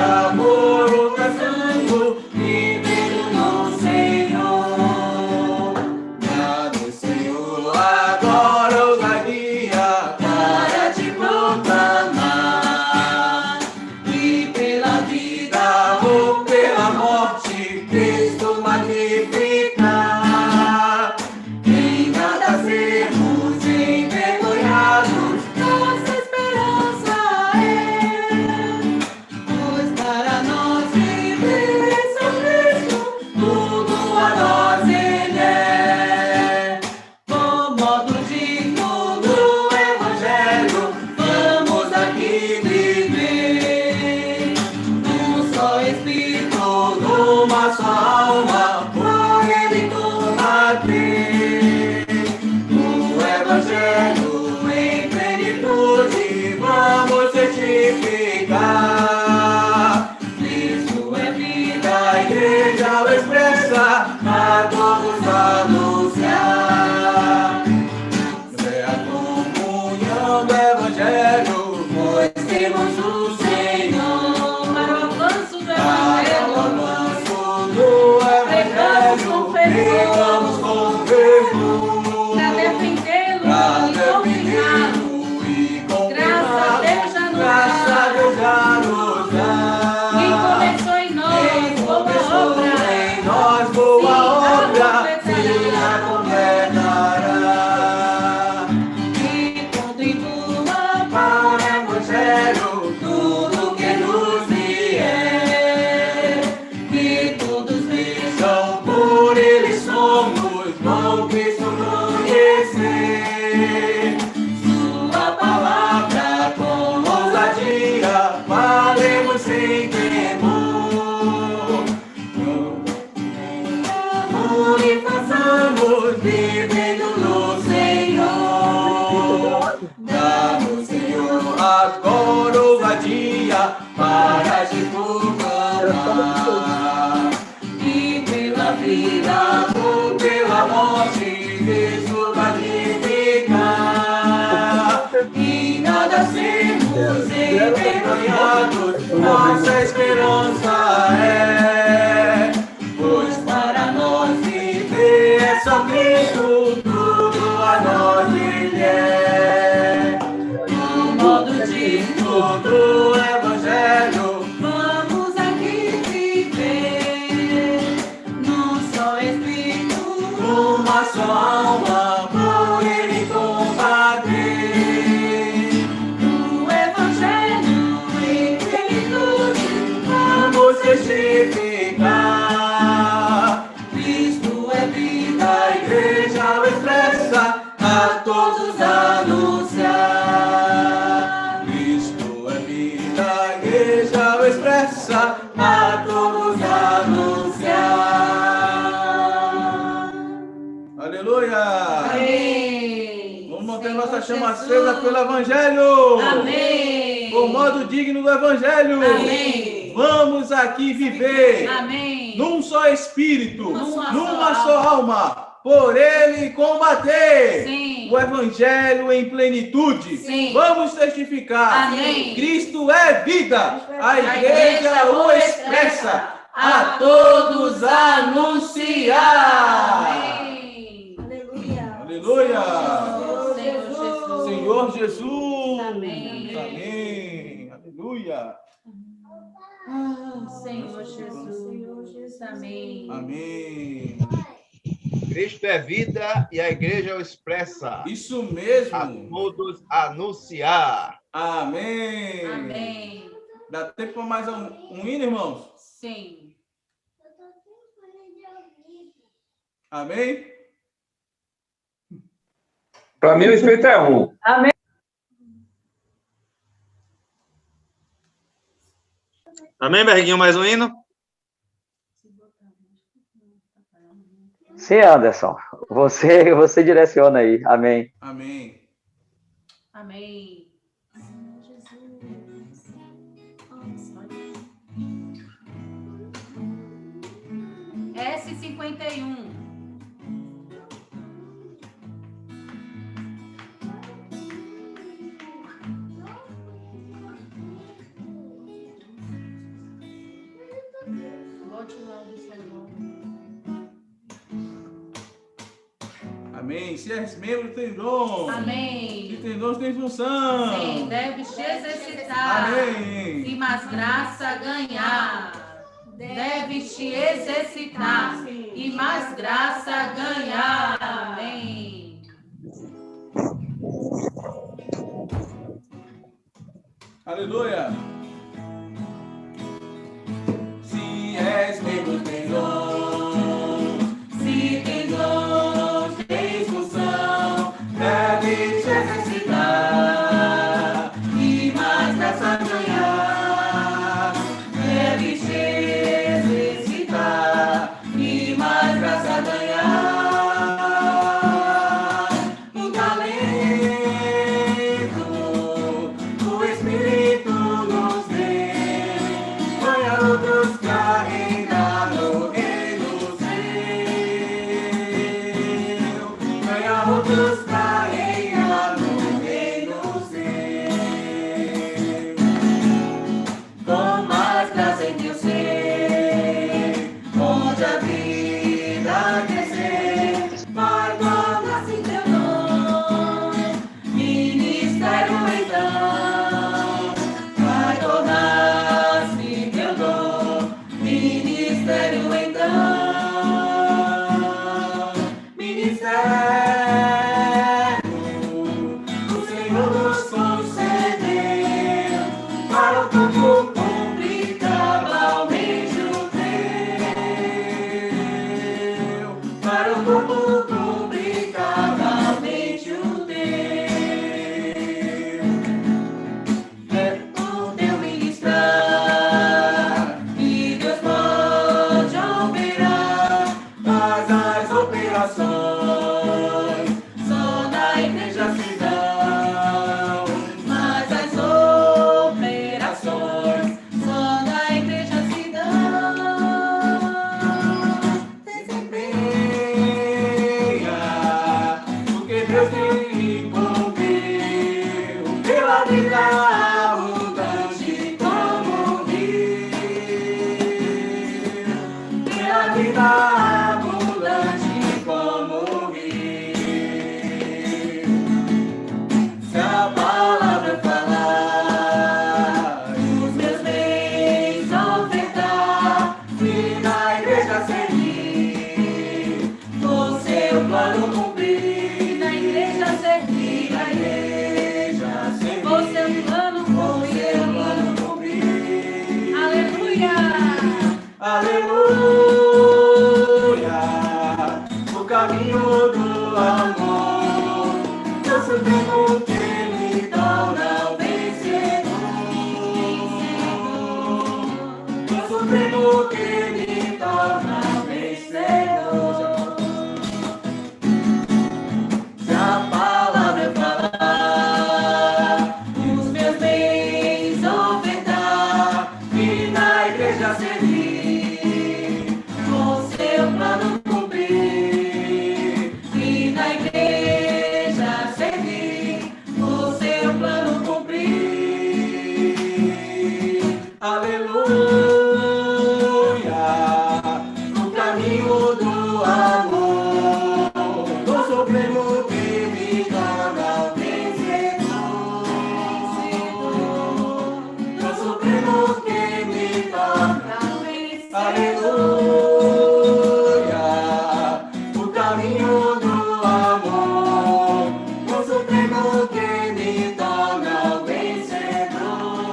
amor professando, vivendo no Senhor. Dá no Senhor agora ousadia para te proclamar. E pela vida ou pela morte, Cristo magnificar. Em nada sermos envergonhados, nossa esperança é. Pois para nós viver é São Cristo, tudo a nós Ele é. Com modo digno do Evangelho, vamos aqui viver. Num só Espírito, numa só alma, por Ele combater. O Evangelho em plenitude vamos certificar. Cristo é vida, a igreja o expressa, a todos anunciar. É a comunhão do Evangelho, pois temos o Senhor. Para o avanço do Para o Evangelho, avanço do Evangelho, pregamos com fervor. para defendê-lo Pra e confirmá-lo. defendê-lo e Graças a Deus já nos graças a dá. Deus já nos dá. Quem começou em nós Quem boa começou obra, em nós boa obra, sim, se a completará. que contribua Para o Evangelho, tudo que nos vier, que todos vejam por Ele somos, bom Cristo conhecer. Sua palavra com ousadia, falemos sem temor. E façamos vivendo no Senhor. Dá-nos, Senhor, agora ousadia para te proclamar. E pela vida ou pela morte, Cristo magnificar. E nada sermos envergonhados, nossa esperança é. Pois para nós viver é só Cristo, tudo a nós Ele é. No modo digno do Evangelho, vamos aqui viver. Num só Espírito, numa só alma, por Ele combater. O Evangelho em plenitude, vamos testificar. Cristo é vida, a igreja o expressa, a todos anunciar. Cristo é vida, a igreja o expressa, a todos anunciar. Aleluia! Amém. Vamos manter Senhor nossa chama Jesus. acesa pelo Evangelho. Amém. O modo digno do Evangelho. Amém. Vamos aqui viver. Amém. Num só Espírito, Numa numa só só alma, por Ele combater. Sim. O Evangelho em plenitude. Sim. Vamos testificar. Amém. Cristo é vida. A igreja igreja o o expressa. A todos anunciar. Amém. Aleluia. Senhor Jesus. Senhor Jesus. Amém. Amém. Aleluia. Senhor Jesus. Amém. Amém. Cristo é vida e a igreja o expressa. Isso A mesmo. todos anunciar. Amém. Amém. Dá tempo para mais um hino, irmãos? Sim. Amém? Para mim, o Espírito é um. Amém, Berguinho? Mais um hino? Sim, Anderson. Você direciona aí. Amém. Amém. Amém. S51. Amém. Se és membro, tem dom. Amém. Se tem dom, tem função. Sim, deve te exercitar. Amém. E mais graça ganhar. Deve te exercitar. E mais graça ganhar. Amém. Aleluia. Se és membro, tem dom. Se tem dom, tem função. Deve te exercitar e mais graça ganhar. Deve te exercitar e mais graça ganhar. Um talento, o Espírito nos deu. Ganha outros carregar no reino seu. Ganha outros carregar no reino seu. Com mais graça em teu ser, onde a vida crescer, vai tornar-se teu dom. Ministério então, vai tornar-se teu dom. Ministério então, ministério, o Senhor nos concedeu para o campo cumprir cabalmente o teu, para o campo cumprir cabalmente o teu. É o teu ministrar e Deus pode operar, mas as operações só na igreja se dão, mas as operações só na igreja se dão. Desempenha o que Deus te incumbeu, pela vida abundante como rio, pela vida abundante como rio. Se a palavra falar, os meus bens ofertar, e na igreja servir, o seu plano cumprir, Na igreja servir. na igreja servir, O seu plano o seu cumprir. plano cumprir. Aleluia. Aleluia, o caminho do amor, do supremo que me torna vencedor, do supremo que me torna vencedor. Se a palavra falar, os meus bens ofertar, e na igreja servir, com seu plano cumprir, e na igreja servir, com seu plano cumprir. Aleluia, o caminho do amor, do supremo que me torna vencedor, do supremo que me torna. Aleluia, o caminho do amor, o supremo que me torna vencedor,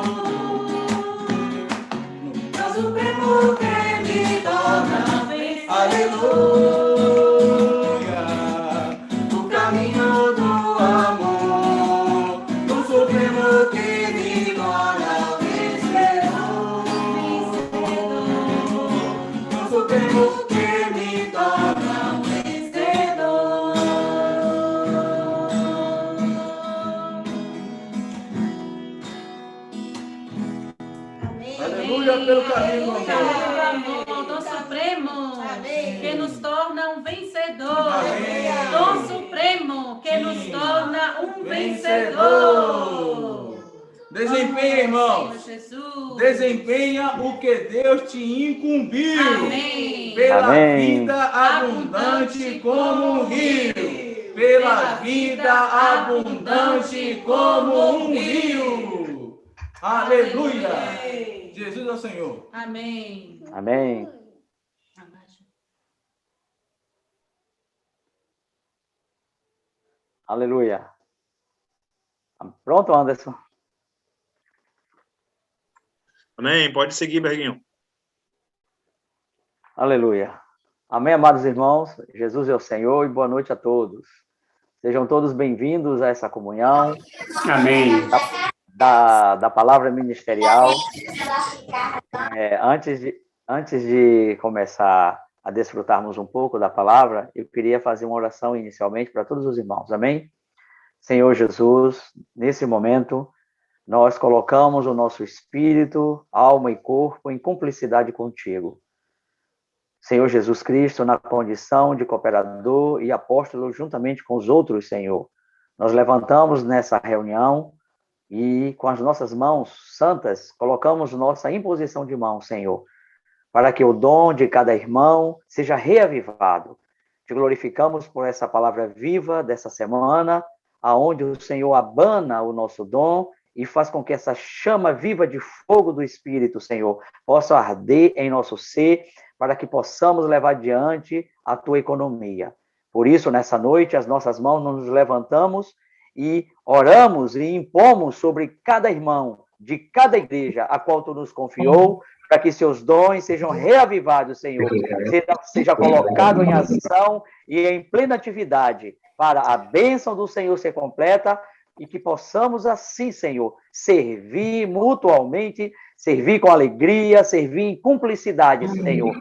o supremo que me torna vencedor. Aleluia, o caminho do amor, o supremo que me torna vencedor, o supremo que me torna vencedor. Aleluia pelo caminho do amor. Amor do Supremo, que nos torna um vencedor. Amém. Do Supremo, que nos Sim. torna um Vencedor. vencedor. Desempenho, irmãos. Senhor Jesus. Desempenha o que Deus te incumbiu. Amém. Pela Amém. vida abundante como um rio. Pela vida abundante como um rio. Aleluia. Jesus é o Senhor. Amém. Amém. Aleluia. Pronto, Anderson? Amém. Pode seguir, Berguinho. Aleluia. Amém, amados irmãos. Jesus é o Senhor e boa noite a todos. Sejam todos bem-vindos a essa comunhão. Amém. Da palavra ministerial. Antes de começar a desfrutarmos um pouco da palavra, eu queria fazer uma oração inicialmente para todos os irmãos. Amém? Senhor Jesus, nesse momento, nós colocamos o nosso espírito, alma e corpo em cumplicidade contigo. Senhor Jesus Cristo, na condição de cooperador e apóstolo juntamente com os outros, Senhor. Nós levantamos nessa reunião e com as nossas mãos santas, colocamos nossa imposição de mãos, Senhor, para que o dom de cada irmão seja reavivado. Te glorificamos por essa palavra viva dessa semana, aonde o Senhor abana o nosso dom e faz com que essa chama viva de fogo do Espírito, Senhor, possa arder em nosso ser, para que possamos levar adiante a tua economia. Por isso, nessa noite, as nossas mãos nos levantamos e oramos e impomos sobre cada irmão de cada igreja a qual tu nos confiou, para que seus dons sejam reavivados, Senhor, seja colocado em ação e em plena atividade, para a bênção do Senhor ser completa e que possamos assim, Senhor, servir mutualmente, servir com alegria, servir em cumplicidade, Senhor,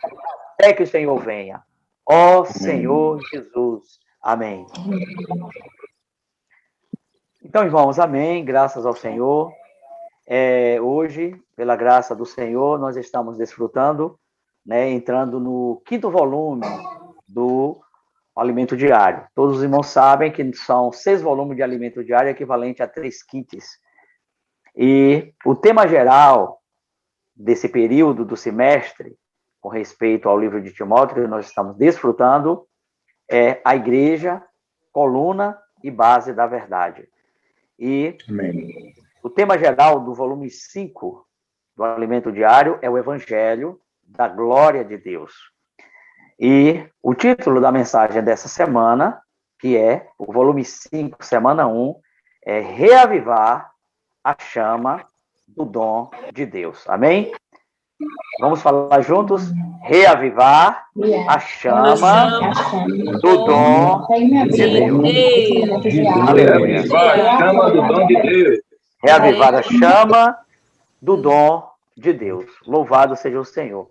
até que o Senhor venha. Ó Senhor Jesus. Amém. Então, irmãos, amém, graças ao Senhor. Hoje, pela graça do Senhor, nós estamos desfrutando, entrando no 5º volume do Alimento Diário. Todos os irmãos sabem que são 6 volumes de Alimento Diário, equivalente a 3 kits. E o tema geral desse período do semestre, com respeito ao livro de Timóteo, que nós estamos desfrutando, é a igreja, coluna e base da verdade. E Amém. O tema geral do volume 5 do Alimento Diário é o Evangelho da Glória de Deus. E o título da mensagem dessa semana, que é o volume 5, semana 1, é Reavivar a Chama do Dom de Deus. Amém? Vamos falar juntos? Reavivar a chama do dom de Deus. Aleluia. Reavivar a chama do dom de Deus. Reavivar a chama do dom de Deus. Louvado seja o Senhor.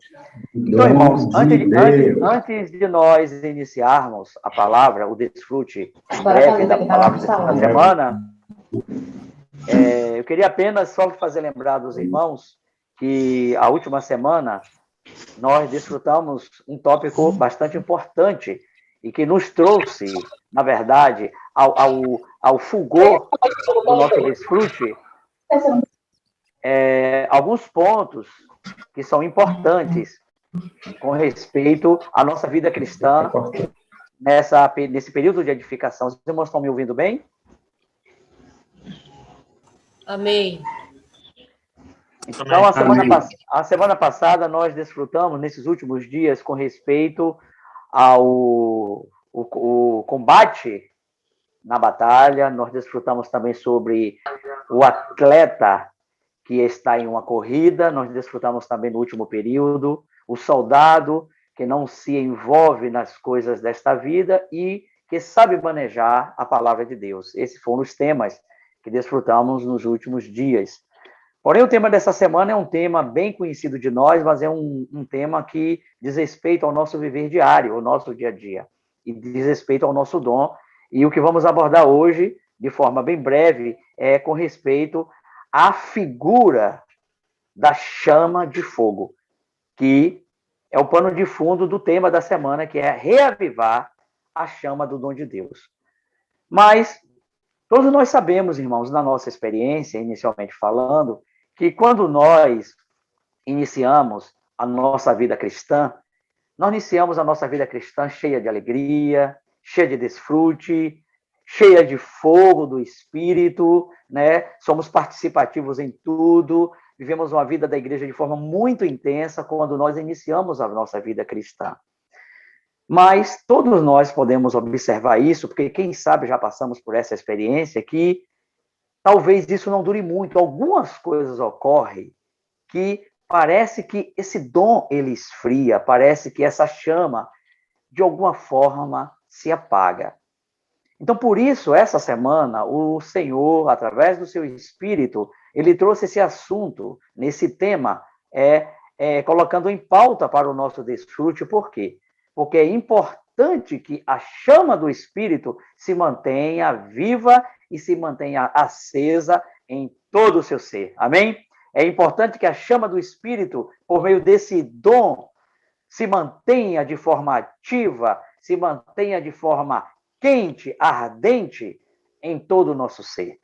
Então, irmãos, antes de nós iniciarmos a palavra, o desfrute breve da palavra desta semana, eu queria apenas só fazer lembrar dos irmãos que a última semana nós desfrutamos um tópico bastante importante e que nos trouxe, na verdade, ao fulgor do nosso desfrute, alguns pontos que são importantes com respeito à nossa vida cristã nesse período de edificação. Os irmãos estão me ouvindo bem? Amém. Então, a semana passada, nós desfrutamos, nesses últimos dias, com respeito ao combate na batalha. Nós desfrutamos também sobre o atleta que está em uma corrida. Nós desfrutamos também no último período o soldado que não se envolve nas coisas desta vida e que sabe manejar a palavra de Deus. Esses foram os temas que desfrutamos nos últimos dias. Porém, o tema dessa semana é um tema bem conhecido de nós, mas é um tema que diz respeito ao nosso viver diário, ao nosso dia a dia, e diz respeito ao nosso dom. E o que vamos abordar hoje, de forma bem breve, é com respeito à figura da chama de fogo, que é o pano de fundo do tema da semana, que é reavivar a chama do dom de Deus. Mas todos nós sabemos, irmãos, na nossa experiência, inicialmente falando, que quando nós iniciamos a nossa vida cristã, nós iniciamos a nossa vida cristã cheia de alegria, cheia de desfrute, cheia de fogo do Espírito, né? Somos participativos em tudo, vivemos uma vida da igreja de forma muito intensa quando nós iniciamos a nossa vida cristã. Mas todos nós podemos observar isso, porque quem sabe já passamos por essa experiência, que talvez isso não dure muito. Algumas coisas ocorrem que parece que esse dom ele esfria, parece que essa chama, de alguma forma, se apaga. Então, por isso, essa semana, o Senhor, através do seu Espírito, ele trouxe esse assunto, nesse tema, colocando em pauta para o nosso desfrute. Por quê? Porque é importante que a chama do Espírito se mantenha viva e se mantenha acesa em todo o seu ser. Amém? É importante que a chama do Espírito, por meio desse dom, se mantenha de forma ativa, se mantenha de forma quente, ardente em todo o nosso ser.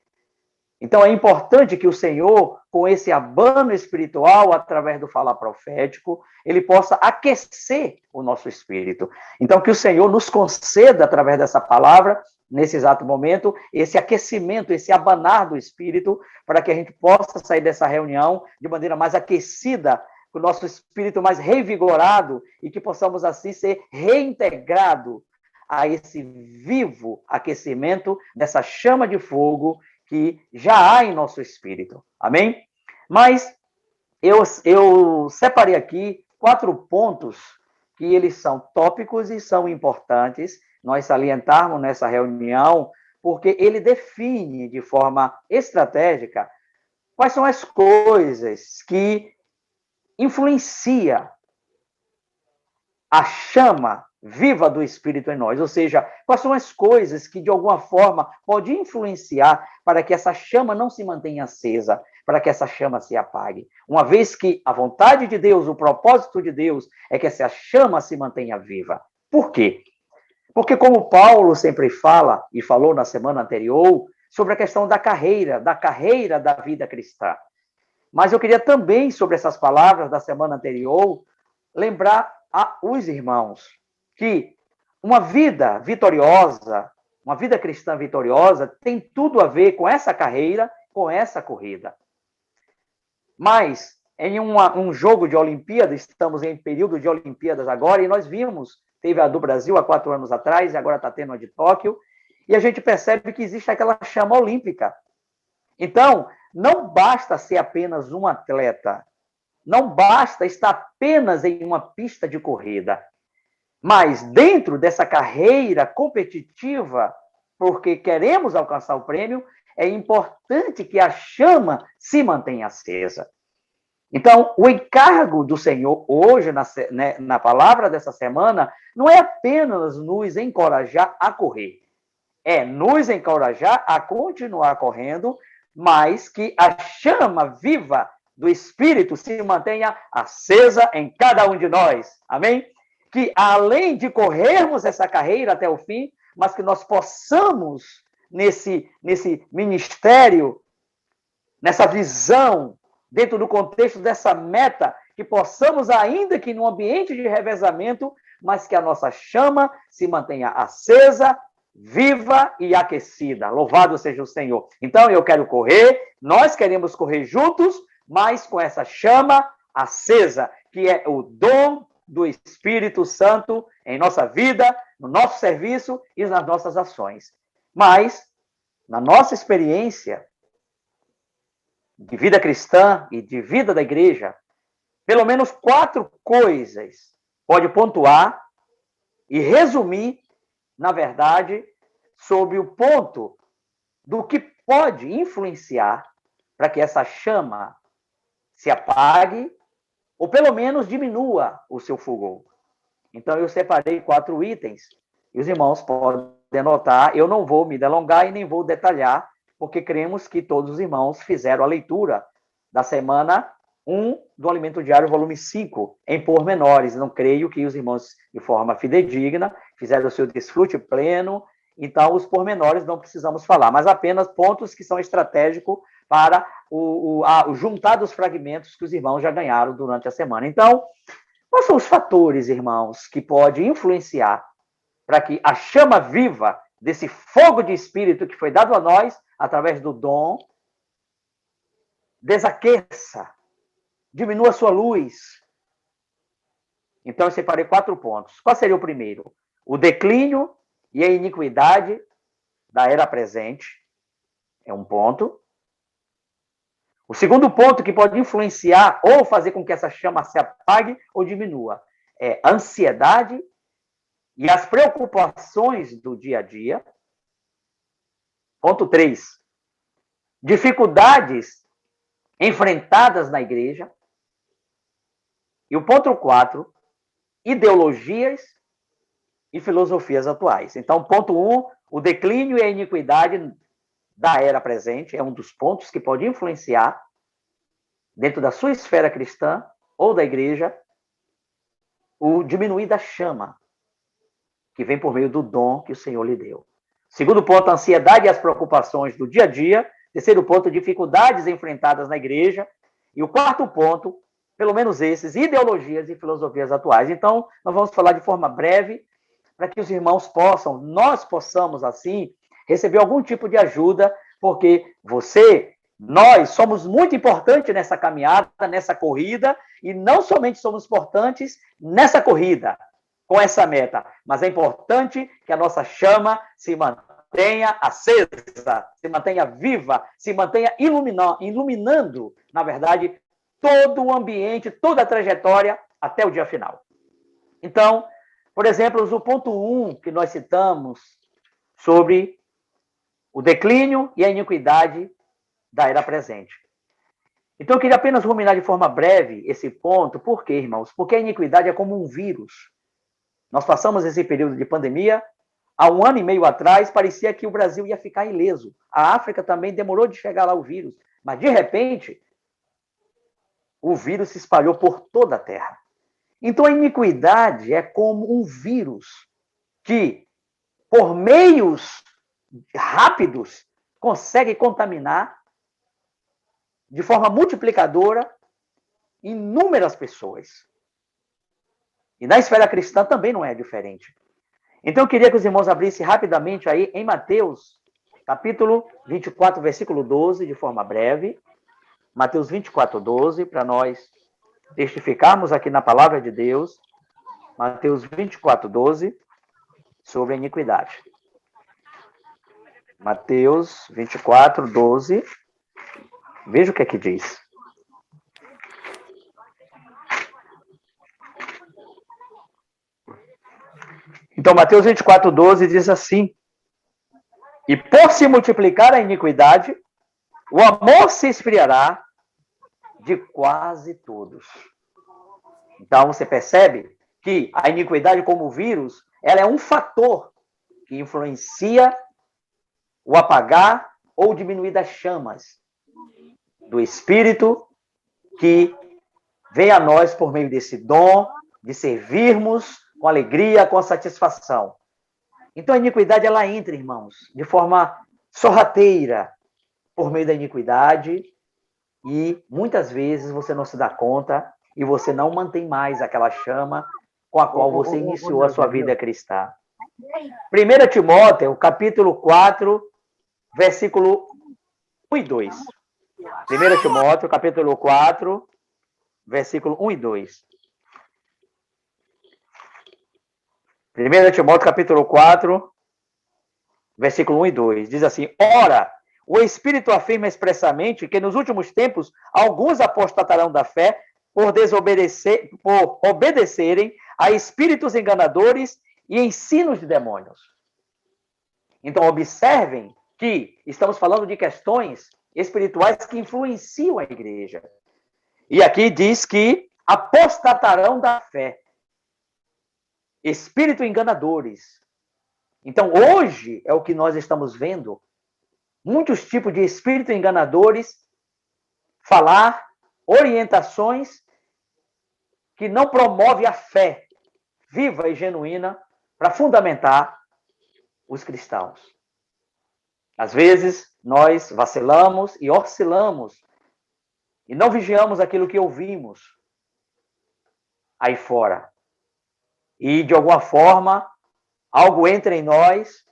Então, é importante que o Senhor, com esse abano espiritual, através do falar profético, ele possa aquecer o nosso espírito. Então, que o Senhor nos conceda, através dessa palavra, nesse exato momento, esse aquecimento, esse abanar do espírito, para que a gente possa sair dessa reunião de maneira mais aquecida, com o nosso espírito mais revigorado, e que possamos, assim, ser reintegrado a esse vivo aquecimento dessa chama de fogo que já há em nosso espírito. Amém? Mas eu separei aqui 4 pontos que eles são tópicos e são importantes nós salientarmos nessa reunião, porque ele define de forma estratégica quais são as coisas que influenciam a chama viva do Espírito em nós, ou seja, quais são as coisas que de alguma forma pode influenciar para que essa chama não se mantenha acesa, para que essa chama se apague. Uma vez que a vontade de Deus, o propósito de Deus é que essa chama se mantenha viva. Por quê? Porque como Paulo sempre fala, e falou na semana anterior, sobre a questão da carreira da vida cristã. Mas eu queria também, sobre essas palavras da semana anterior, lembrar aos irmãos que uma vida vitoriosa, uma vida cristã vitoriosa, tem tudo a ver com essa carreira, com essa corrida. Mas, em um jogo de Olimpíadas, estamos em período de Olimpíadas agora, e nós vimos, teve a do Brasil há 4 anos atrás, e agora está tendo a de Tóquio, e a gente percebe que existe aquela chama olímpica. Então, não basta ser apenas um atleta, não basta estar apenas em uma pista de corrida, mas dentro dessa carreira competitiva, porque queremos alcançar o prêmio, é importante que a chama se mantenha acesa. Então, o encargo do Senhor hoje, na palavra dessa semana, não é apenas nos encorajar a correr, é nos encorajar a continuar correndo, mas que a chama viva do Espírito se mantenha acesa em cada um de nós. Amém? Que além de corrermos essa carreira até o fim, mas que nós possamos, nesse ministério, nessa visão, dentro do contexto dessa meta, que possamos, ainda que num ambiente de revezamento, mas que a nossa chama se mantenha acesa, viva e aquecida. Louvado seja o Senhor. Então, eu quero correr, nós queremos correr juntos, mas com essa chama acesa, que é o dom do Espírito Santo em nossa vida, no nosso serviço e nas nossas ações. Mas, na nossa experiência de vida cristã e de vida da igreja, pelo menos 4 coisas pode pontuar e resumir, na verdade, sobre o ponto do que pode influenciar para que essa chama se apague ou pelo menos diminua o seu fulgor. Então, eu separei 4 itens e os irmãos podem anotar. Eu não vou me delongar e nem vou detalhar, porque cremos que todos os irmãos fizeram a leitura da semana 1 do Alimento Diário, volume 5, em pormenores. Não creio que os irmãos, de forma fidedigna, fizeram o seu desfrute pleno. Então, os pormenores não precisamos falar, mas apenas pontos que são estratégicos para o juntar dos fragmentos que os irmãos já ganharam durante a semana. Então, quais são os fatores, irmãos, que podem influenciar para que a chama viva desse fogo de espírito que foi dado a nós, através do dom, desaqueça, diminua a sua luz? Então, eu separei 4 pontos. Qual seria o primeiro? O declínio e a iniquidade da era presente. É um ponto. O segundo ponto que pode influenciar ou fazer com que essa chama se apague ou diminua é a ansiedade e as preocupações do dia a dia. Ponto 3. Dificuldades enfrentadas na igreja. E o ponto 4, ideologias e filosofias atuais. Então, ponto 1, o declínio e a iniquidade da era presente é um dos pontos que pode influenciar dentro da sua esfera cristã ou da igreja o diminuir da chama que vem por meio do dom que o Senhor lhe deu. Segundo ponto, a ansiedade e as preocupações do dia a dia. Terceiro ponto, dificuldades enfrentadas na igreja. E o quarto ponto, pelo menos esses, ideologias e filosofias atuais. Então, nós vamos falar de forma breve, para que os irmãos possam, nós possamos, assim, receber algum tipo de ajuda, porque nós somos muito importantes nessa caminhada, nessa corrida, e não somente somos importantes nessa corrida, com essa meta, mas é importante que a nossa chama se mantenha acesa, se mantenha viva, se mantenha iluminando, na verdade, todo o ambiente, toda a trajetória até o dia final. Então, por exemplo, o ponto 1 que nós citamos sobre o declínio e a iniquidade da era presente. Então, eu queria apenas ruminar de forma breve esse ponto. Por quê, irmãos? Porque a iniquidade é como um vírus. Nós passamos esse período de pandemia. Há 1 ano e meio atrás, parecia que o Brasil ia ficar ileso. A África também demorou de chegar lá o vírus. Mas, de repente, o vírus se espalhou por toda a Terra. Então, a iniquidade é como um vírus que, por meios rápidos, consegue contaminar de forma multiplicadora inúmeras pessoas. E na esfera cristã também não é diferente. Então, eu queria que os irmãos abrissem rapidamente aí em Mateus, capítulo 24, versículo 12, de forma breve. Mateus 24, 12, para nós testificarmos aqui na palavra de Deus. Mateus 24, 12, sobre a iniquidade. Mateus 24, 12. Veja o que é que diz. Então, Mateus 24, 12 diz assim: e por se multiplicar a iniquidade, o amor se esfriará de quase todos. Então, você percebe que a iniquidade como vírus, ela é um fator que influencia o apagar ou diminuir das chamas do Espírito que vem a nós por meio desse dom de servirmos com alegria, com satisfação. Então, a iniquidade, ela entra, irmãos, de forma sorrateira por meio da iniquidade e muitas vezes você não se dá conta e você não mantém mais aquela chama com a qual você iniciou a sua vida cristã. 1 Timóteo, capítulo 4, versículo 1 e 2. 1 Timóteo, capítulo 4, versículo 1 e 2. 1 Timóteo, capítulo 4, versículo 1 e 2. Diz assim: ora, o Espírito afirma expressamente que nos últimos tempos alguns apostatarão da fé por obedecerem a espíritos enganadores e ensinos de demônios. Então, observem que estamos falando de questões espirituais que influenciam a igreja. E aqui diz que apostatarão da fé. Espíritos enganadores. Então, hoje é o que nós estamos vendo. Muitos tipos de espíritos enganadores falar orientações que não promovem a fé viva e genuína para fundamentar os cristãos. Às vezes, nós vacilamos e oscilamos e não vigiamos aquilo que ouvimos aí fora. E, de alguma forma, algo entra em nós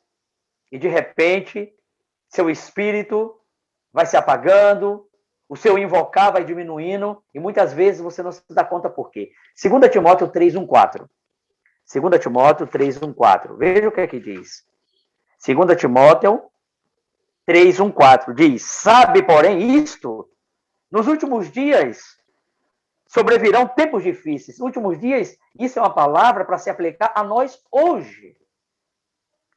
e, de repente, seu espírito vai se apagando, o seu invocar vai diminuindo e, muitas vezes, você não se dá conta por quê. 2 Timóteo 3:1-4. 2 Timóteo 3:1-4. Veja o que é que diz. 2 Timóteo 3:1-4 diz: sabe, porém, isto, nos últimos dias sobrevirão tempos difíceis. Últimos dias, isso é uma palavra para se aplicar a nós hoje.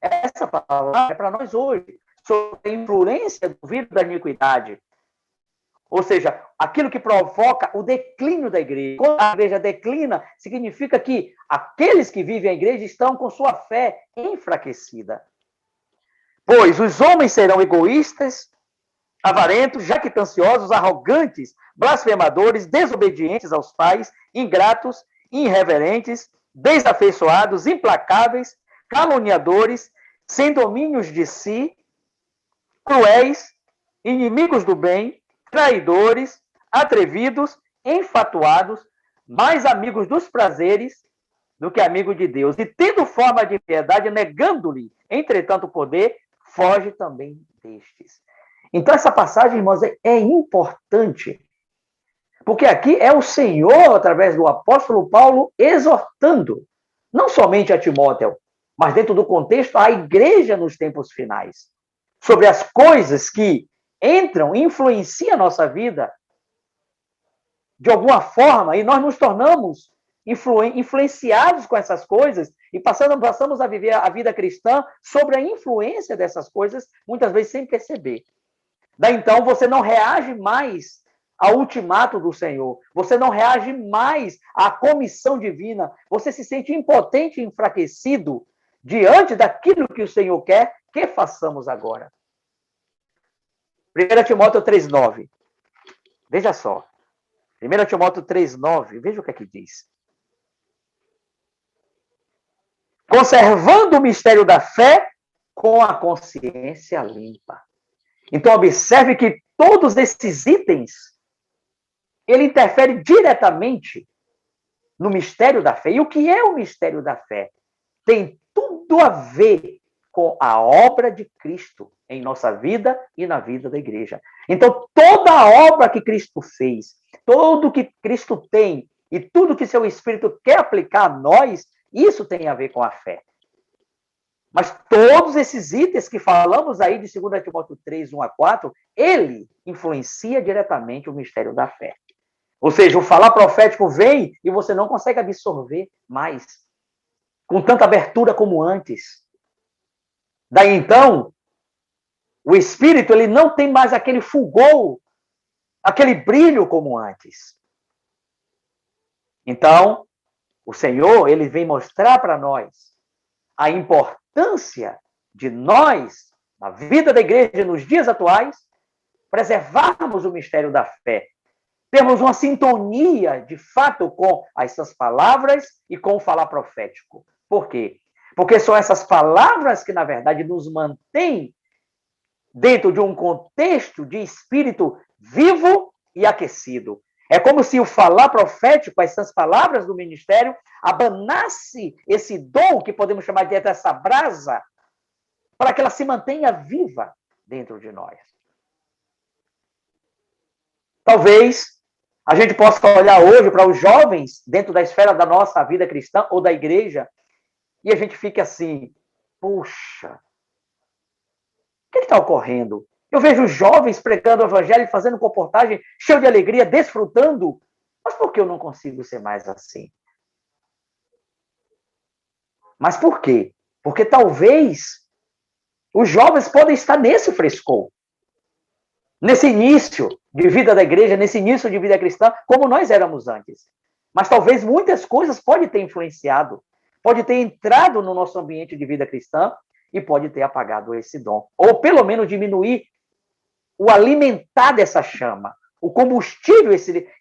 Essa palavra é para nós hoje, sobre a influência do vírus da iniquidade. Ou seja, aquilo que provoca o declínio da igreja. Quando a igreja declina, significa que aqueles que vivem a igreja estão com sua fé enfraquecida. Pois os homens serão egoístas, avarentos, jactanciosos, arrogantes, blasfemadores, desobedientes aos pais, ingratos, irreverentes, desafeiçoados, implacáveis, caluniadores, sem domínios de si, cruéis, inimigos do bem, traidores, atrevidos, enfatuados, mais amigos dos prazeres do que amigos de Deus. E tendo forma de piedade, negando-lhe, entretanto, o poder, foge também destes. Então, essa passagem, irmãos, é importante. Porque aqui é o Senhor, através do apóstolo Paulo, exortando, não somente a Timóteo, mas dentro do contexto, a igreja nos tempos finais, sobre as coisas que entram e influenciam a nossa vida de alguma forma, e nós nos tornamos influenciados com essas coisas e passamos a viver a vida cristã sobre a influência dessas coisas, muitas vezes sem perceber. Daí então você não reage mais ao ultimato do Senhor, você não reage mais à comissão divina, você se sente impotente e enfraquecido diante daquilo que o Senhor quer que façamos agora. 1 Timóteo 3:9. Veja só. 1 Timóteo 3:9. Veja o que é que diz. Conservando o mistério da fé com a consciência limpa. Então, observe que todos esses itens, ele interfere diretamente no mistério da fé. E o que é o mistério da fé? Tem tudo a ver com a obra de Cristo em nossa vida e na vida da igreja. Então, toda a obra que Cristo fez, tudo que Cristo tem e tudo que seu Espírito quer aplicar a nós, isso tem a ver com a fé. Mas todos esses itens que falamos aí de 2 Timóteo 3:1-4, ele influencia diretamente o mistério da fé. Ou seja, o falar profético vem e você não consegue absorver mais, com tanta abertura como antes. Daí então, o Espírito ele não tem mais aquele fulgor, aquele brilho como antes. Então, o Senhor ele vem mostrar para nós a importância de nós, na vida da igreja, nos dias atuais, preservarmos o mistério da fé. Termos uma sintonia, de fato, com essas palavras e com o falar profético. Por quê? Porque são essas palavras que, na verdade, nos mantêm dentro de um contexto de espírito vivo e aquecido. É como se o falar profético, essas palavras do ministério, abanasse esse dom, que podemos chamar de essa brasa, para que ela se mantenha viva dentro de nós. Talvez a gente possa olhar hoje para os jovens dentro da esfera da nossa vida cristã ou da igreja e a gente fique assim, puxa, o que está ocorrendo? Eu vejo jovens pregando o evangelho, fazendo comportagem cheio de alegria, desfrutando, mas por que eu não consigo ser mais assim? Mas por quê? Porque talvez os jovens podem estar nesse frescor, nesse início de vida da igreja, nesse início de vida cristã, como nós éramos antes. Mas talvez muitas coisas podem ter influenciado, pode ter entrado no nosso ambiente de vida cristã e pode ter apagado esse dom. Ou pelo menos diminuir o alimentar dessa chama, o combustível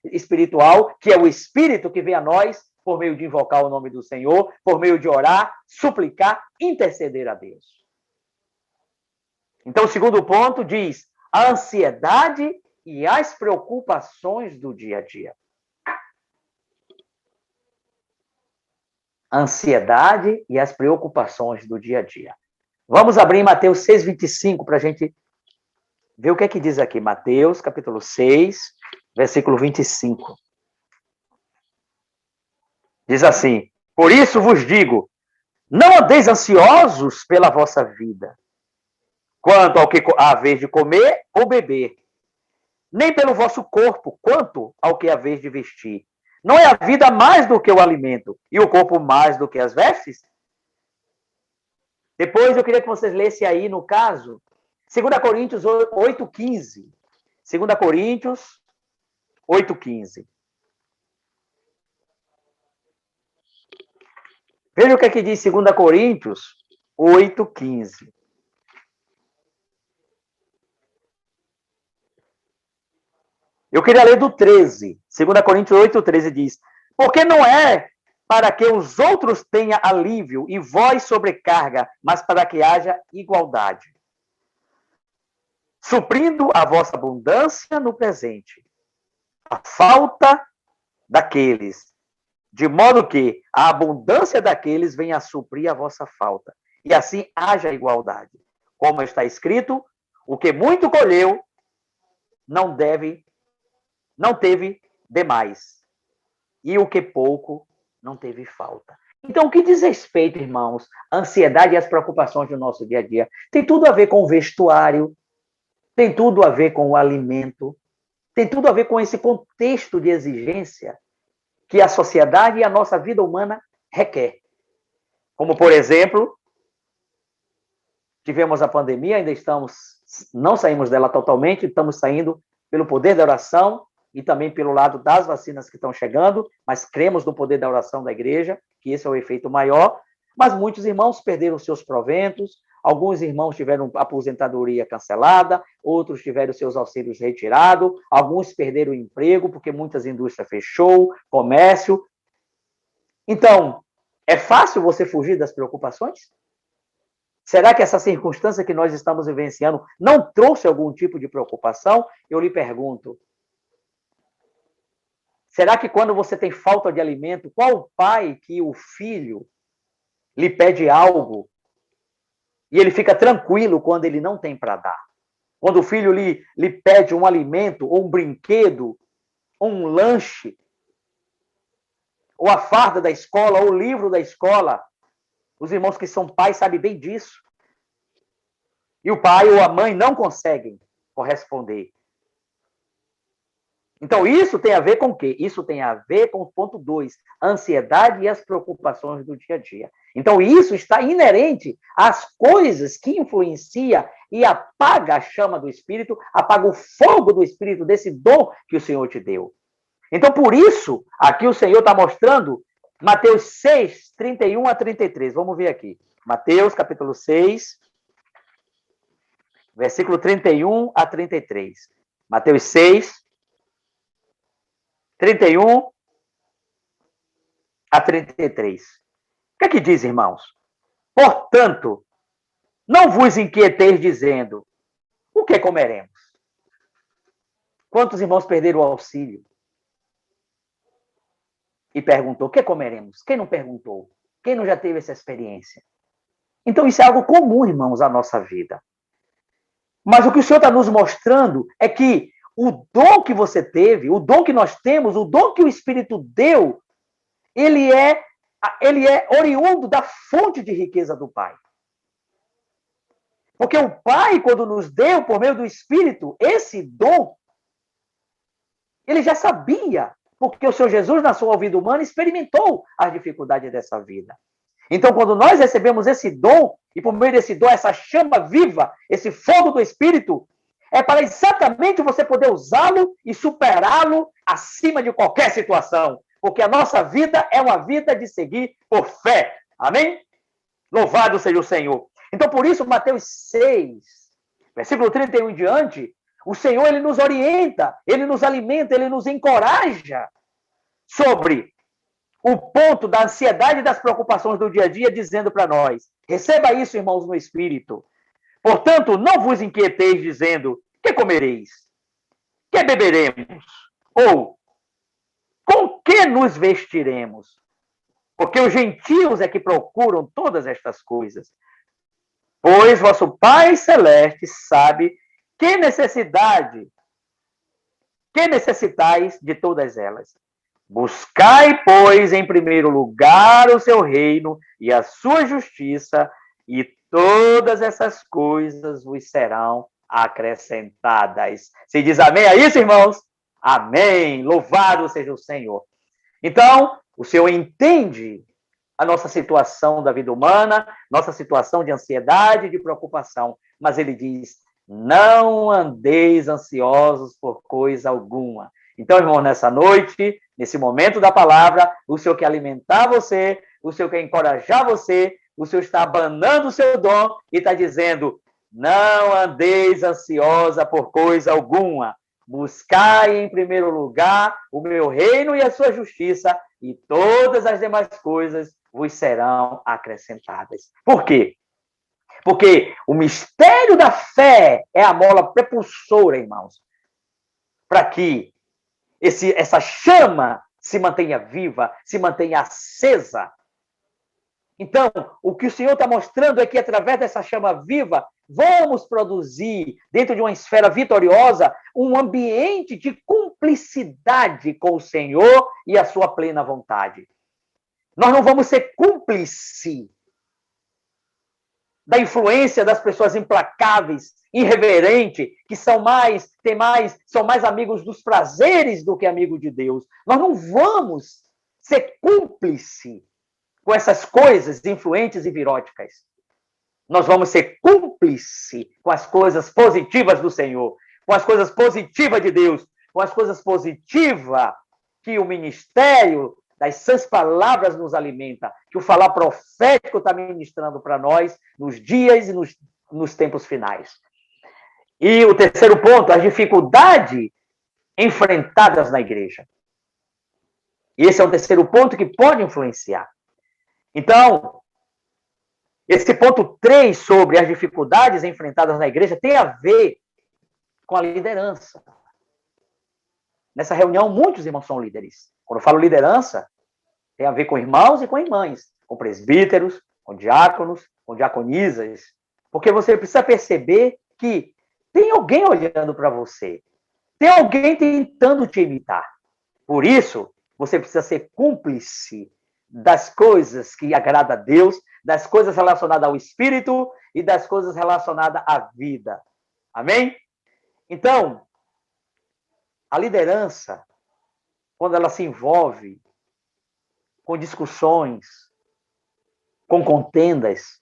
espiritual, que é o Espírito que vem a nós por meio de invocar o nome do Senhor, por meio de orar, suplicar, interceder a Deus. Então, o segundo ponto diz a ansiedade e as preocupações do dia a dia. Ansiedade e as preocupações do dia a dia. Vamos abrir Mateus 6,25 para a gente ver o que é que diz aqui. Mateus, capítulo 6, versículo 25. Diz assim: por isso vos digo, não andeis ansiosos pela vossa vida, quanto ao que haveis de comer ou beber, nem pelo vosso corpo, quanto ao que haveis de vestir. Não é a vida mais do que o alimento, e o corpo mais do que as vestes? Depois eu queria que vocês lessem aí, no caso, 2 Coríntios 8,15. 2 Coríntios 8,15. Veja o que é que diz 2 Coríntios 8,15. Eu queria ler do 13. 2 Coríntios 8,13 diz: porque não é para que os outros tenham alívio e vós sobrecarga, mas para que haja igualdade. Suprindo a vossa abundância no presente, a falta daqueles, de modo que a abundância daqueles venha a suprir a vossa falta. E assim haja igualdade. Como está escrito, o que muito colheu, não teve demais. E o que pouco, não teve falta. Então, o que diz respeito, irmãos, à ansiedade e às preocupações do nosso dia a dia? Tem tudo a ver com o vestuário, tem tudo a ver com o alimento, tem tudo a ver com esse contexto de exigência que a sociedade e a nossa vida humana requer. Como, por exemplo, tivemos a pandemia, não saímos dela totalmente, estamos saindo pelo poder da oração e também pelo lado das vacinas que estão chegando, mas cremos no poder da oração da igreja, que esse é o efeito maior. Mas muitos irmãos perderam seus proventos, alguns irmãos tiveram aposentadoria cancelada, outros tiveram seus auxílios retirados, alguns perderam o emprego, porque muitas indústrias fechou, comércio. Então, é fácil você fugir das preocupações? Será que essa circunstância que nós estamos vivenciando não trouxe algum tipo de preocupação? Eu lhe pergunto, será que quando você tem falta de alimento, qual pai que o filho lhe pede algo e ele fica tranquilo quando ele não tem para dar? Quando o filho lhe pede um alimento, ou um brinquedo, ou um lanche, ou a farda da escola, ou o livro da escola, os irmãos que são pais sabem bem disso. E o pai ou a mãe não conseguem corresponder. Então, isso tem a ver com o quê? Isso tem a ver com o ponto 2, a ansiedade e as preocupações do dia a dia. Então, isso está inerente às coisas que influenciam e apaga a chama do Espírito, apaga o fogo do Espírito, desse dom que o Senhor te deu. Então, por isso, aqui o Senhor está mostrando Mateus 6, 31 a 33. Vamos ver aqui. Mateus, capítulo 6, versículo 31 a 33. Mateus 6, 31 a 33. O que é que diz, irmãos? Portanto, não vos inquieteis dizendo, o que comeremos? Quantos irmãos perderam o auxílio? E perguntou, o que comeremos? Quem não perguntou? Quem não já teve essa experiência? Então, isso é algo comum, irmãos, à nossa vida. Mas o que o Senhor está nos mostrando é que o dom que você teve, o dom que nós temos, o dom que o Espírito deu, ele é oriundo da fonte de riqueza do Pai. Porque o Pai, quando nos deu, por meio do Espírito, esse dom, ele já sabia, porque o Senhor Jesus, na sua vida humana, experimentou as dificuldades dessa vida. Então, quando nós recebemos esse dom, e por meio desse dom, essa chama viva, esse fogo do Espírito, é para exatamente você poder usá-lo e superá-lo acima de qualquer situação. Porque a nossa vida é uma vida de seguir por fé. Amém? Louvado seja o Senhor. Então, por isso, Mateus 6, versículo 31 em diante, o Senhor, ele nos orienta, ele nos alimenta, ele nos encoraja sobre o ponto da ansiedade e das preocupações do dia a dia, dizendo para nós, receba isso, irmãos, no Espírito. Portanto, não vos inquieteis dizendo, que comereis? Que beberemos? Ou, com que nos vestiremos? Porque os gentios é que procuram todas estas coisas. Pois vosso Pai Celeste sabe que necessitais de todas elas. Buscai, pois, em primeiro lugar o seu reino e a sua justiça, e todas essas coisas vos serão acrescentadas. Se diz amém a isso, irmãos? Amém. Louvado seja o Senhor. Então, o Senhor entende a nossa situação da vida humana, nossa situação de ansiedade, de preocupação, mas ele diz, não andeis ansiosos por coisa alguma. Então, irmão, nessa noite, nesse momento da palavra, o Senhor quer alimentar você, o Senhor quer encorajar você, o Senhor está abanando o seu dom e está dizendo, não andeis ansiosa por coisa alguma. Buscai em primeiro lugar o meu reino e a sua justiça, e todas as demais coisas vos serão acrescentadas. Por quê? Porque o mistério da fé é a mola propulsora, irmãos, para que essa chama se mantenha viva, se mantenha acesa. Então, o que o Senhor está mostrando é que, através dessa chama viva, vamos produzir, dentro de uma esfera vitoriosa, um ambiente de cumplicidade com o Senhor e a sua plena vontade. Nós não vamos ser cúmplices da influência das pessoas implacáveis, irreverentes, que são mais amigos dos prazeres do que amigos de Deus. Nós não vamos ser cúmplices com essas coisas influentes e viróticas. Nós vamos ser cúmplices com as coisas positivas do Senhor, com as coisas positivas de Deus, com as coisas positivas que o ministério das sãs palavras nos alimenta, que o falar profético está ministrando para nós nos dias e nos tempos finais. E o terceiro ponto, as dificuldades enfrentadas na igreja. Esse é o terceiro ponto que pode influenciar. Então, esse ponto 3 sobre as dificuldades enfrentadas na igreja tem a ver com a liderança. Nessa reunião, muitos irmãos são líderes. Quando eu falo liderança, tem a ver com irmãos e com irmãs, com presbíteros, com diáconos, com diaconisas, porque você precisa perceber que tem alguém olhando para você, tem alguém tentando te imitar. Por isso, você precisa ser cúmplice das coisas que agradam a Deus, das coisas relacionadas ao Espírito e das coisas relacionadas à vida. Amém? Então, a liderança, quando ela se envolve com discussões, com contendas,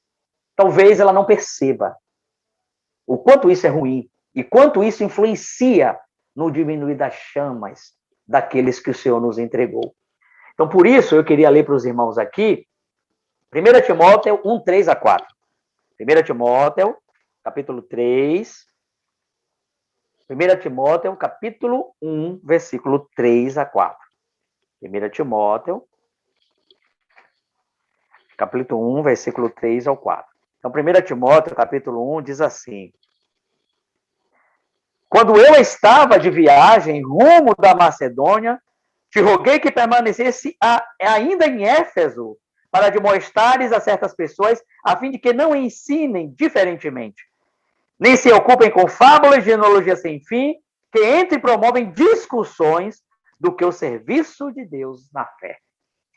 talvez ela não perceba o quanto isso é ruim e quanto isso influencia no diminuir das chamas daqueles que o Senhor nos entregou. Então, por isso, eu queria ler para os irmãos aqui 1 Timóteo 1, 3 a 4. 1 Timóteo, capítulo 3. 1 Timóteo, capítulo 1, versículo 3 a 4. 1 Timóteo, capítulo 1, versículo 3 ao 4. Então, 1 Timóteo, capítulo 1, diz assim: Quando eu estava de viagem rumo da Macedônia, te roguei que permanecesse ainda em Éfeso, para demonstrares a certas pessoas, a fim de que não ensinem diferentemente, nem se ocupem com fábulas e genealogias sem fim, que entre e promovem discussões do que o serviço de Deus na fé.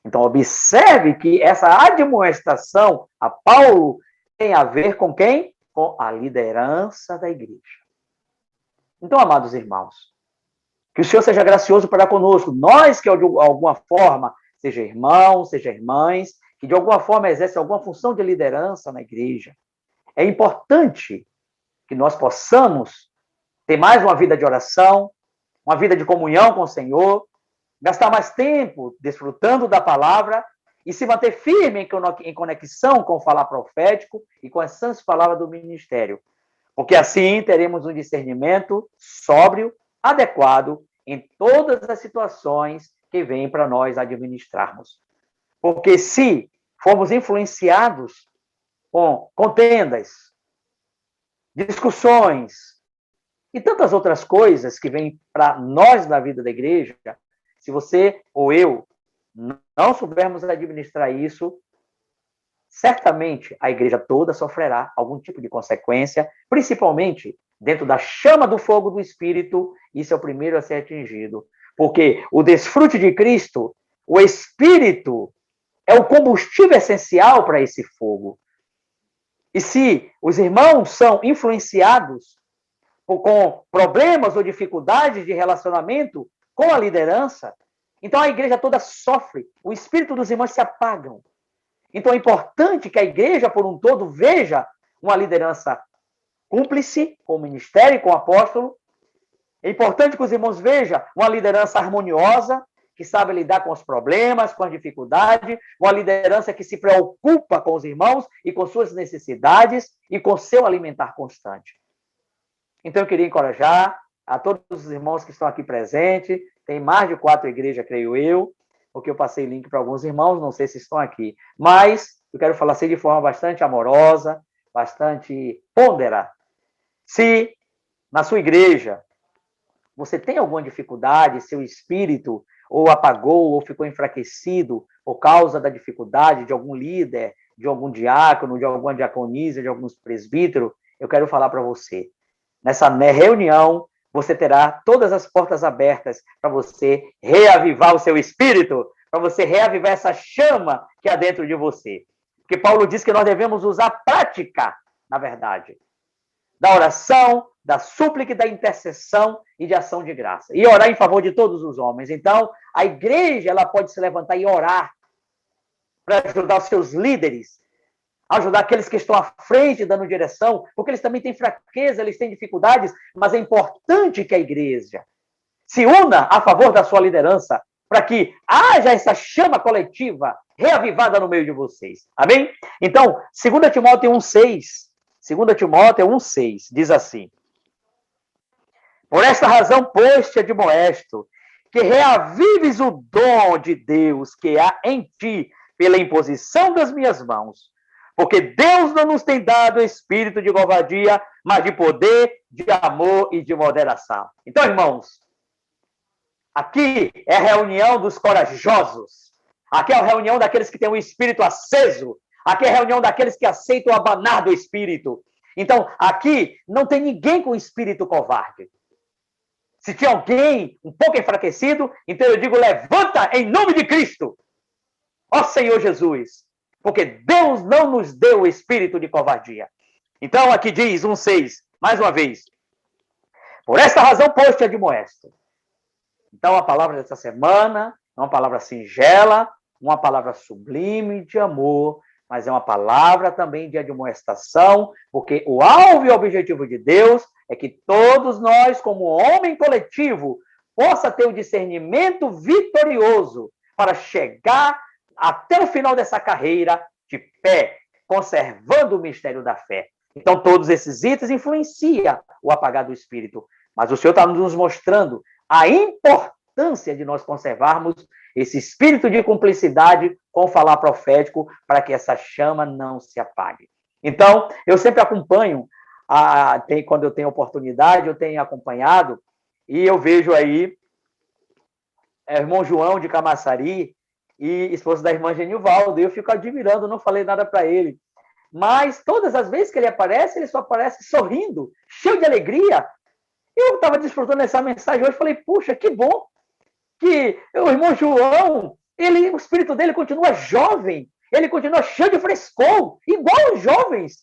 Então, observe que essa admoestação a Paulo tem a ver com quem? Com a liderança da igreja. Então, amados irmãos, que o Senhor seja gracioso para conosco. Nós que, de alguma forma, seja irmãos, seja irmãs, que de alguma forma exercem alguma função de liderança na igreja, é importante que nós possamos ter mais uma vida de oração, uma vida de comunhão com o Senhor, gastar mais tempo desfrutando da palavra e se manter firme em conexão com o falar profético e com as sãs palavras do ministério. Porque assim teremos um discernimento sóbrio, adequado em todas as situações que vêm para nós administrarmos. Porque se formos influenciados com contendas, discussões e tantas outras coisas que vêm para nós na vida da igreja, se você ou eu não soubermos administrar isso, certamente a igreja toda sofrerá algum tipo de consequência, principalmente dentro da chama do fogo do Espírito. Isso é o primeiro a ser atingido. Porque o desfrute de Cristo, o Espírito, é o combustível essencial para esse fogo. E se os irmãos são influenciados com problemas ou dificuldades de relacionamento com a liderança, então a igreja toda sofre, o espírito dos irmãos se apagam. Então é importante que a igreja, por um todo, veja uma liderança cúmplice com o ministério e com o apóstolo. É importante que os irmãos vejam uma liderança harmoniosa, que sabe lidar com os problemas, com as dificuldades, uma liderança que se preocupa com os irmãos e com suas necessidades e com seu alimentar constante. Então eu queria encorajar a todos os irmãos que estão aqui presentes. Tem mais de 4 igrejas, creio eu, porque eu passei link para alguns irmãos, não sei se estão aqui. Mas eu quero falar assim de forma bastante amorosa, bastante pondera. Se na sua igreja você tem alguma dificuldade, seu espírito ou apagou ou ficou enfraquecido por causa da dificuldade de algum líder, de algum diácono, de alguma diaconisa, de alguns presbíteros, eu quero falar para você. Nessa reunião, você terá todas as portas abertas para você reavivar o seu espírito, para você reavivar essa chama que há dentro de você. Porque Paulo diz que nós devemos usar a prática, na verdade, da oração, da súplica e da intercessão e de ação de graça. E orar em favor de todos os homens. Então, a igreja ela pode se levantar e orar para ajudar os seus líderes, ajudar aqueles que estão à frente, dando direção, porque eles também têm fraqueza, eles têm dificuldades, mas é importante que a igreja se una a favor da sua liderança, para que haja essa chama coletiva reavivada no meio de vocês. Amém? Então, 2 Timóteo 1,6, 2 Timóteo 1,6, diz assim: por esta razão, pois, te admoesto, que reavives o dom de Deus que há em ti, pela imposição das minhas mãos. Porque Deus não nos tem dado espírito de covardia, mas de poder, de amor e de moderação. Então, irmãos, aqui é a reunião dos corajosos. Aqui é a reunião daqueles que têm o espírito aceso. Aqui é a reunião daqueles que aceitam abanar do espírito. Então, aqui não tem ninguém com espírito covarde. Se tinha alguém um pouco enfraquecido, então eu digo, levanta em nome de Cristo. Ó Senhor Jesus. Porque Deus não nos deu o espírito de covardia. Então, aqui diz 1,6, mais uma vez. Por esta razão, pois, te admoesto. Então, a palavra dessa semana é uma palavra singela, uma palavra sublime de amor, mas é uma palavra também de admoestação, porque o alvo e o objetivo de Deus é que todos nós, como homem coletivo, possa ter o discernimento vitorioso para chegar até o final dessa carreira de pé, conservando o mistério da fé. Então, todos esses itens influenciam o apagar do espírito. Mas o Senhor está nos mostrando a importância de nós conservarmos esse espírito de cumplicidade com o falar profético para que essa chama não se apague. Então, eu sempre acompanho, quando eu tenho oportunidade, eu tenho acompanhado, e eu vejo aí o irmão João de Camaçari, e esposo da irmã Genivaldo, e eu fico admirando, não falei nada para ele. Mas todas as vezes que ele só aparece sorrindo, cheio de alegria. Eu estava desfrutando essa mensagem hoje, falei, puxa, que bom que o irmão João, o espírito dele continua jovem, ele continua cheio de frescor, igual os jovens.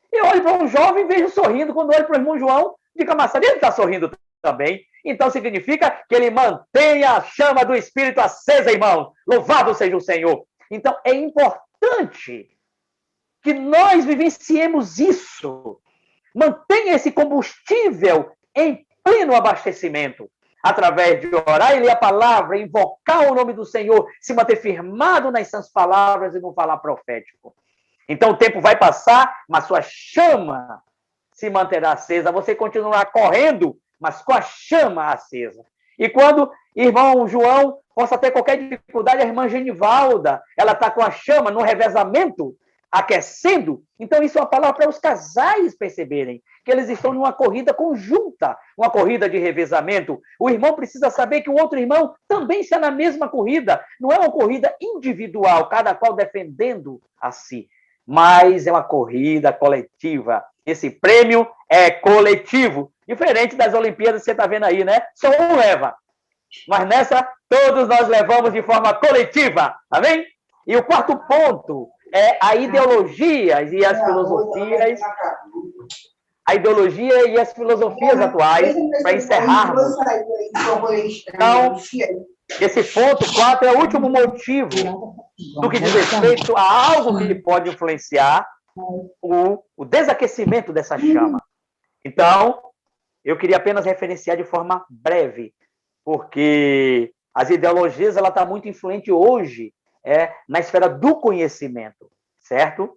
Eu olho para um jovem e vejo sorrindo, quando olho para o irmão João de Camaçari, ele está sorrindo também. Então, significa que ele mantenha a chama do Espírito acesa, irmão. Louvado seja o Senhor. Então, é importante que nós vivenciemos isso. Mantenha esse combustível em pleno abastecimento. Através de orar e ler a palavra, invocar o nome do Senhor, se manter firmado nas suas palavras e no falar profético. Então, o tempo vai passar, mas sua chama se manterá acesa. Você continuará correndo, mas com a chama acesa. E quando irmão João possa ter qualquer dificuldade, a irmã Genivalda, ela está com a chama no revezamento, aquecendo. Então, isso é uma palavra para os casais perceberem que eles estão numa corrida conjunta, uma corrida de revezamento. O irmão precisa saber que o outro irmão também está na mesma corrida. Não é uma corrida individual, cada qual defendendo a si, mas é uma corrida coletiva. Esse prêmio é coletivo, diferente das Olimpíadas que você está vendo aí, né? Só um leva. Mas nessa, todos nós levamos de forma coletiva, amém? E o quarto ponto é a ideologia e as filosofias, atuais, para encerrarmos. Então, esse ponto 4 é o último motivo do que diz respeito a algo que pode influenciar o desaquecimento dessa chama. Então, eu queria apenas referenciar de forma breve, porque as ideologias ela está muito influente hoje na esfera do conhecimento, certo?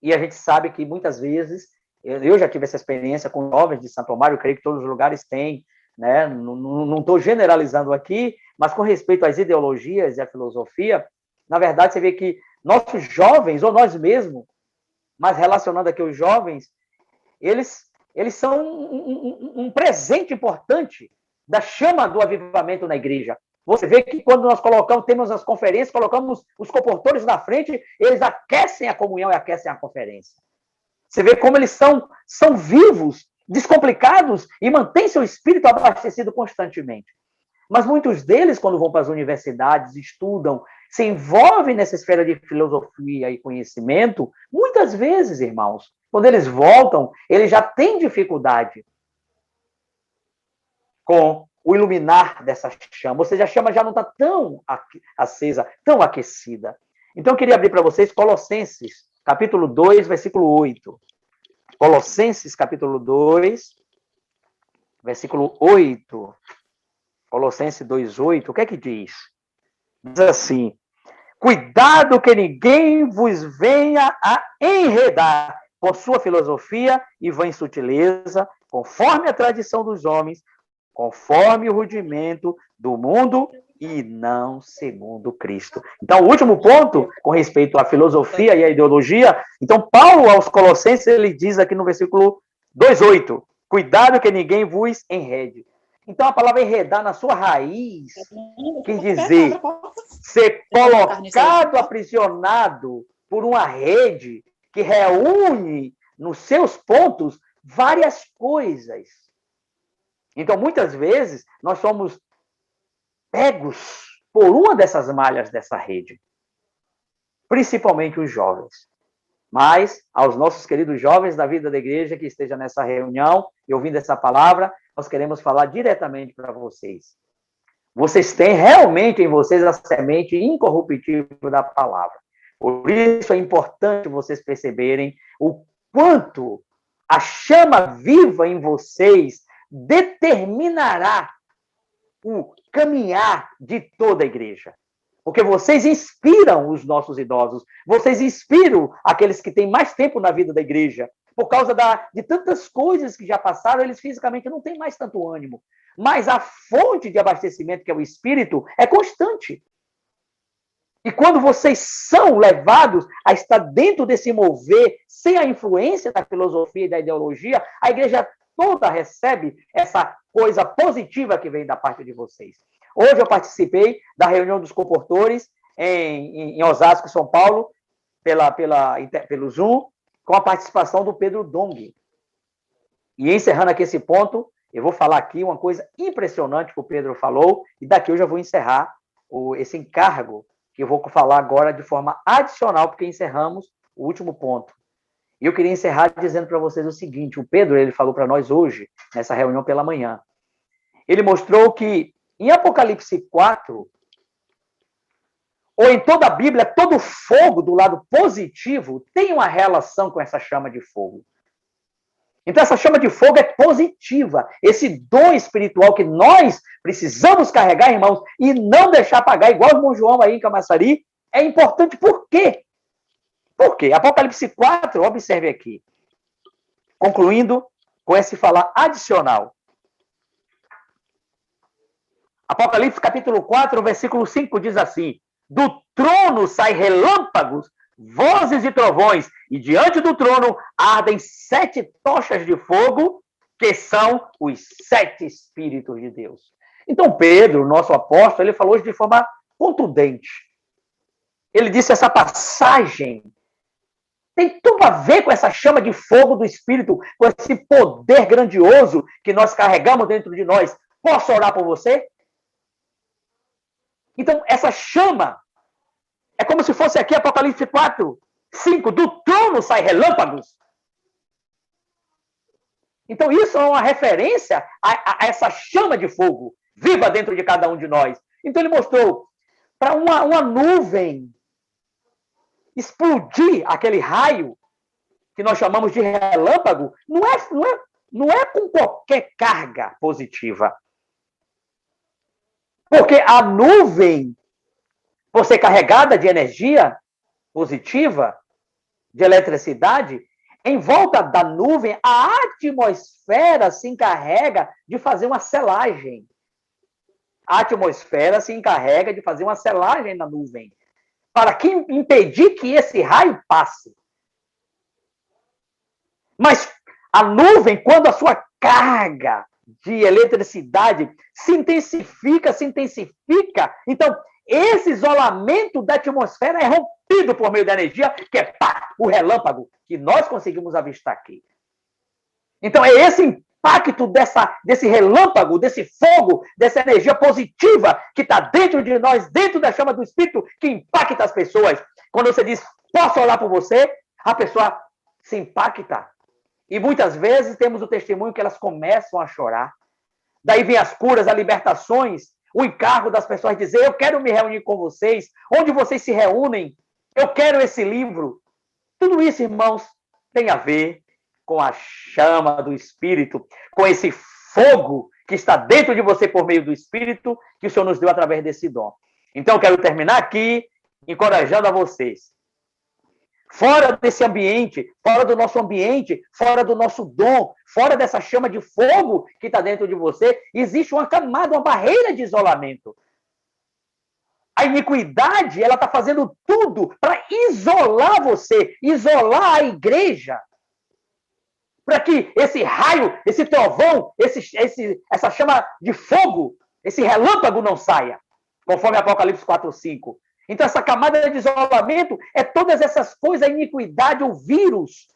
E a gente sabe que muitas vezes, eu já tive essa experiência com jovens de Santo Amaro, eu creio que todos os lugares têm, né? Não estou generalizando aqui, mas com respeito às ideologias e à filosofia, na verdade você vê que nossos jovens, ou nós mesmos, mas relacionando aqui os jovens, eles são um presente importante da chama do avivamento na igreja. Você vê que quando nós temos as conferências, colocamos os comportores na frente, eles aquecem a comunhão e aquecem a conferência. Você vê como eles são vivos, descomplicados e mantêm seu espírito abastecido constantemente. Mas muitos deles, quando vão para as universidades, estudam, se envolvem nessa esfera de filosofia e conhecimento, muitas vezes, irmãos, quando eles voltam, eles já têm dificuldade com o iluminar dessa chama. Ou seja, a chama já não está tão acesa, tão aquecida. Então, eu queria abrir para vocês Colossenses, capítulo 2, versículo 8. Colossenses, capítulo 2, versículo 8. Colossenses 2, 8. O que é que diz? Diz assim: cuidado que ninguém vos venha a enredar com sua filosofia e vã sutileza, conforme a tradição dos homens, conforme o rudimento do mundo e não segundo Cristo. Então, o último ponto, com respeito à filosofia e à ideologia, então, Paulo, aos Colossenses, ele diz aqui no versículo 2:8, cuidado que ninguém vos enrede. Então, a palavra enredar, na sua raiz, quer dizer ser colocado, aprisionado por uma rede que reúne nos seus pontos várias coisas. Então, muitas vezes, nós somos pegos por uma dessas malhas dessa rede, principalmente os jovens. Mas, aos nossos queridos jovens da vida da igreja que estejam nessa reunião e ouvindo essa palavra, nós queremos falar diretamente para vocês. Vocês têm realmente em vocês a semente incorruptível da palavra. Por isso é importante vocês perceberem o quanto a chama viva em vocês determinará o caminhar de toda a igreja. Porque vocês inspiram os nossos idosos, vocês inspiram aqueles que têm mais tempo na vida da igreja. Por causa de tantas coisas que já passaram, eles fisicamente não têm mais tanto ânimo. Mas a fonte de abastecimento, que é o Espírito, é constante. E quando vocês são levados a estar dentro desse mover, sem a influência da filosofia e da ideologia, a igreja toda recebe essa coisa positiva que vem da parte de vocês. Hoje eu participei da reunião dos comportores em Osasco, São Paulo, pelo Zoom, com a participação do Pedro Dong. E encerrando aqui esse ponto, eu vou falar aqui uma coisa impressionante que o Pedro falou, e daqui eu já vou encerrar esse encargo, que eu vou falar agora de forma adicional, porque encerramos o último ponto. E eu queria encerrar dizendo para vocês o seguinte: o Pedro, ele falou para nós hoje, nessa reunião pela manhã, ele mostrou que em Apocalipse 4, ou em toda a Bíblia, todo fogo do lado positivo tem uma relação com essa chama de fogo. Então, essa chama de fogo é positiva. Esse dom espiritual que nós precisamos carregar, irmãos, e não deixar apagar, igual o irmão João aí em Camaçari, é importante. Por quê? Por quê? Apocalipse 4, observe aqui. Concluindo com esse falar adicional. Apocalipse capítulo 4, versículo 5 diz assim: do trono saem relâmpagos, vozes de trovões, e diante do trono ardem 7 tochas de fogo, que são os 7 Espíritos de Deus. Então, Pedro, nosso apóstolo, ele falou de forma contundente. Ele disse: essa passagem tem tudo a ver com essa chama de fogo do Espírito, com esse poder grandioso que nós carregamos dentro de nós. Posso orar por você? Então, essa chama é como se fosse aqui Apocalipse 4, 5, do trono sai relâmpagos. Então, isso é uma referência a essa chama de fogo viva dentro de cada um de nós. Então, ele mostrou para uma nuvem explodir aquele raio que nós chamamos de relâmpago, não é com qualquer carga positiva. Porque a nuvem, por ser carregada de energia positiva, de eletricidade, em volta da nuvem, a atmosfera se encarrega de fazer uma selagem. A atmosfera se encarrega de fazer uma selagem na nuvem, para impedir que esse raio passe. Mas a nuvem, quando a sua carga de eletricidade se intensifica, então esse isolamento da atmosfera é rompido por meio da energia, que é o relâmpago, que nós conseguimos avistar aqui. Então é esse impacto desse relâmpago, desse fogo, dessa energia positiva que está dentro de nós, dentro da chama do Espírito, que impacta as pessoas. Quando você diz, posso orar por você, a pessoa se impacta. E muitas vezes temos o testemunho que elas começam a chorar. Daí vem as curas, as libertações, o encargo das pessoas dizer, eu quero me reunir com vocês, onde vocês se reúnem, eu quero esse livro. Tudo isso, irmãos, tem a ver com a chama do Espírito, com esse fogo que está dentro de você por meio do Espírito, que o Senhor nos deu através desse dom. Então, eu quero terminar aqui, encorajando a vocês. Fora desse ambiente, fora do nosso ambiente, fora do nosso dom, fora dessa chama de fogo que está dentro de você, existe uma camada, uma barreira de isolamento. A iniquidade, ela está fazendo tudo para isolar você, isolar a igreja, para que esse raio, esse trovão, essa chama de fogo, esse relâmpago não saia, conforme Apocalipse 4, 5. Então, essa camada de isolamento é todas essas coisas, a iniquidade, o vírus,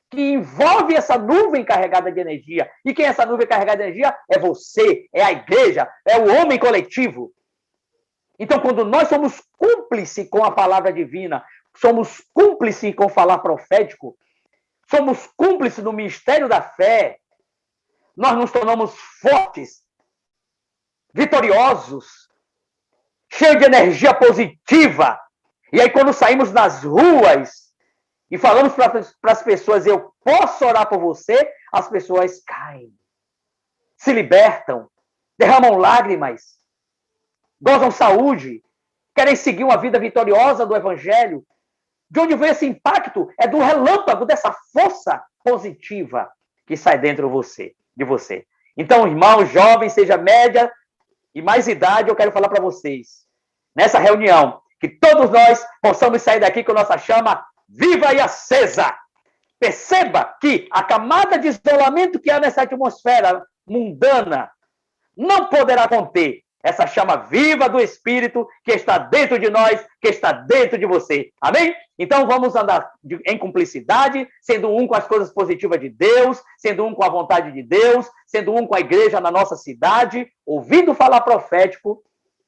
que envolve essa nuvem carregada de energia. E quem é essa nuvem carregada de energia? É você, é a igreja, é o homem coletivo. Então, quando nós somos cúmplices com a palavra divina, somos cúmplices com o falar profético, somos cúmplices no ministério da fé, nós nos tornamos fortes, vitoriosos, cheios de energia positiva. E aí, quando saímos nas ruas e falamos para as pessoas, eu posso orar por você, as pessoas caem, se libertam, derramam lágrimas, gozam saúde, querem seguir uma vida vitoriosa do Evangelho. De onde vem esse impacto? É do relâmpago, dessa força positiva que sai dentro de você. Então, irmãos, jovens, seja média e mais idade, eu quero falar para vocês, nessa reunião, que todos nós possamos sair daqui com nossa chama viva e acesa. Perceba que a camada de isolamento que há nessa atmosfera mundana não poderá conter essa chama viva do Espírito que está dentro de nós, que está dentro de você. Amém? Então vamos andar em cumplicidade, sendo um com as coisas positivas de Deus, sendo um com a vontade de Deus, sendo um com a igreja na nossa cidade, ouvindo falar profético.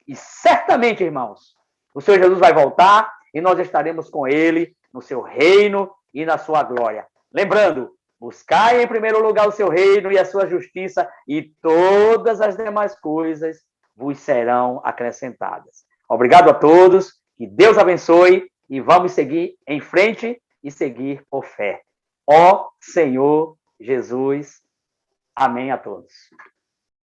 E certamente, irmãos, o Senhor Jesus vai voltar e nós estaremos com Ele no seu reino e na sua glória. Lembrando, buscai em primeiro lugar o seu reino e a sua justiça, e todas as demais coisas vos serão acrescentadas. Obrigado a todos, que Deus abençoe, e vamos seguir em frente e seguir por fé. Ó Senhor Jesus, amém a todos.